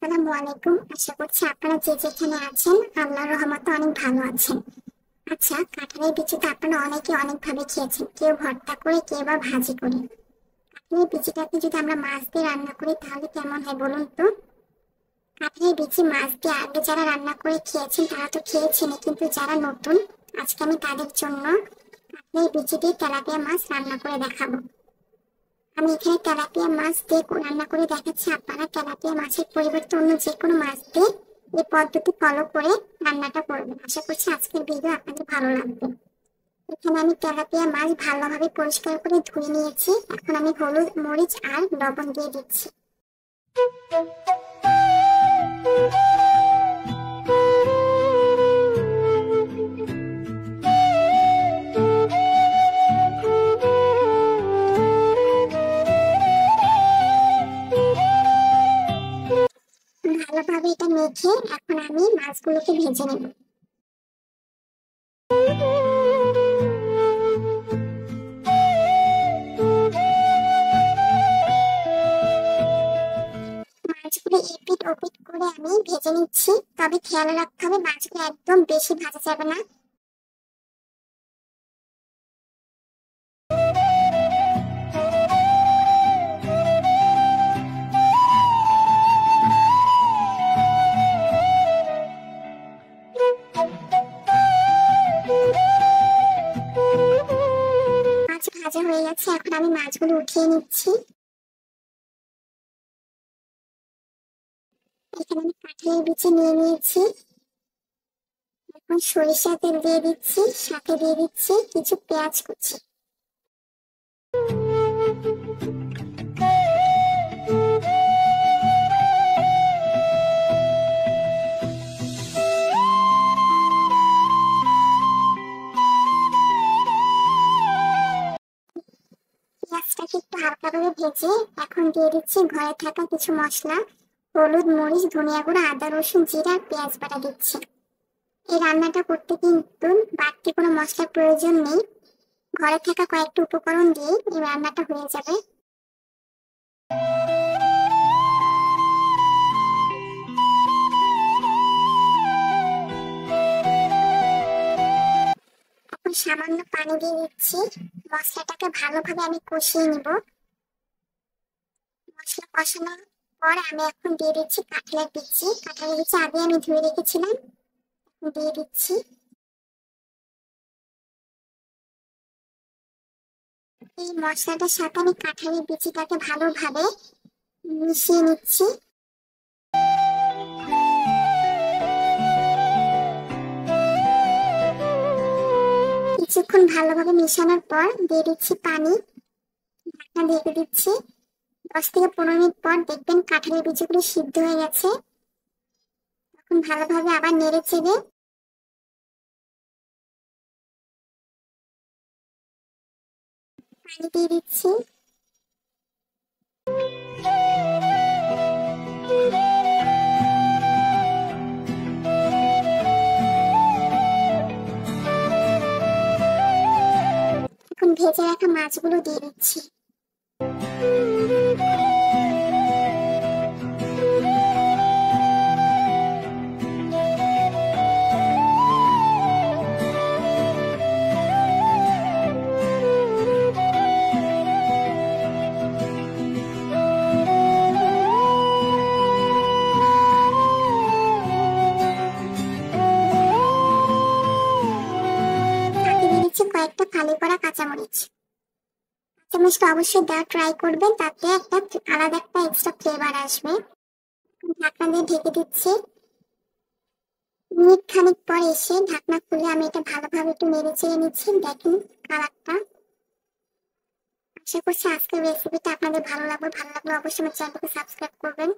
আসসালামু আলাইকুম। আশা করছি আপনারা যে যেখানে আছেন আল্লাহর রহমতে অনেক ভালো আছেন। আচ্ছা, কাঁঠালের বিচি তো আপনারা অনেকে অনেক ভাবে খেয়েছেন, কেউ ভর্তা করে, কেউ বা ভাজি করে। কাঁঠালের বিচিটাকে যদি আমরা মাছ দিয়ে রান্না করি তাহলে কেমন হয় বলুন তো? কাঁঠালের বিচি মাছ দিয়ে আগে যারা রান্না করে খেয়েছেন তারা তো খেয়েছেনই, কিন্তু যারা নতুন, আজকে আমি তাদের জন্য কাঁঠালের বিচি দিয়ে তেলাপিয়া মাছ রান্না করে দেখাবো। আমি এখানে তেলাপিয়া মাছ দিয়ে রান্না করে দেখাচ্ছি। আপনারা তেলাপিয়া মাছের পরিবর্তে অন্য যে কোনো মাছ দিয়ে এই পদ্ধতি ফলো করে রান্নাটা করবেন। আশা করছি আজকের ভিডিও আপনাদের ভালো লাগবে। এখানে আমি তেলাপিয়া মাছ ভালোভাবে পরিষ্কার করে ধুয়ে নিয়েছি। এখন আমি হলুদ, মরিচ আর লবণ দিয়ে দিচ্ছি। ভালোভাবে এটা মেখে এখন আমি মাছগুলোকে ভেজে নেব। মাছগুলো এপিট ওপিট করে আমি ভেজে নিচ্ছি, তবে খেয়াল রাখতে হবে মাছগুলো একদম বেশি ভাজা যাবে না। মাছ ভাজা হয়ে গেছে, এখন আমি মাছগুলো উঠিয়ে নিচ্ছি। এখানে আমি কাঁঠালের বিচি নিয়ে নিয়েছি। এখন সরিষা তেল দিয়ে দিচ্ছি, সাথে দিয়ে দিচ্ছি কিছু পেঁয়াজ কুচি। পেঁয়াজটাকে একটু হালকাভাবে ভেজে এখন দিয়ে দিচ্ছি ঘরে থাকা কিছু মশলা, হলুদ, মরিচ, ধনিয়া গুঁড়ো, আদা, রসুন, জিরা আর পেঁয়াজ বাটা দিচ্ছি। এই রান্নাটা করতে কিন্তু বাড়তি কোনো মশলার প্রয়োজন নেই, ঘরে থাকা কয়েকটা উপকরণ দিয়ে এই রান্নাটা হয়ে যাবে। এখন সামান্য পানি দিয়ে দিচ্ছি। মশলাটাকে ভালোভাবে আমি কষিয়ে নিব। মশলা কষানোর পর আমি এখন দিয়ে দিচ্ছি কাঁঠালের বিচি। কাঁঠালের বিচি আগে আমি ধুয়ে রেখেছিলাম, দিয়ে দিচ্ছি। এই মশলাটার সাথে আমি কাঁঠালের বিচিটাকে ভালোভাবে মিশিয়ে নিচ্ছি। কিছুক্ষণ ভালোভাবে মিশানোর পর দিয়ে দিচ্ছি পানি, ঢাকনা ঢেকে দিচ্ছি। 10 থেকে 15 মিনিট পর দেখবেন কাঁঠালের বিচিগুলো সিদ্ধ হয়ে গেছে। এখন ভালোভাবে আবার নেড়ে চেড়ে পানি দিয়ে দিচ্ছি। এখন ভেজে রাখা মাছগুলো দিয়ে দিচ্ছি। কয়েকটা ফালি করা কাঁচামরিচ। কাঁচামরিচটা অবশ্যই দেওয়া ট্রাই করবেন, তাতে একটা আলাদা একটা এক্সট্রা ফ্লেভার আসবে। ঢাকনা দিয়ে ঢেকে দিচ্ছি। মিনিট খানিক পর এসে ঢাকনা খুলে আমি এটা ভালোভাবে একটু নেড়ে চেড়ে নিচ্ছি। দেখুন কালারটা। আশা করছি আজকের রেসিপিটা আপনাদের ভালো লাগবে। ভালো লাগলে অবশ্যই আমার চ্যানেলকে সাবস্ক্রাইব করবেন।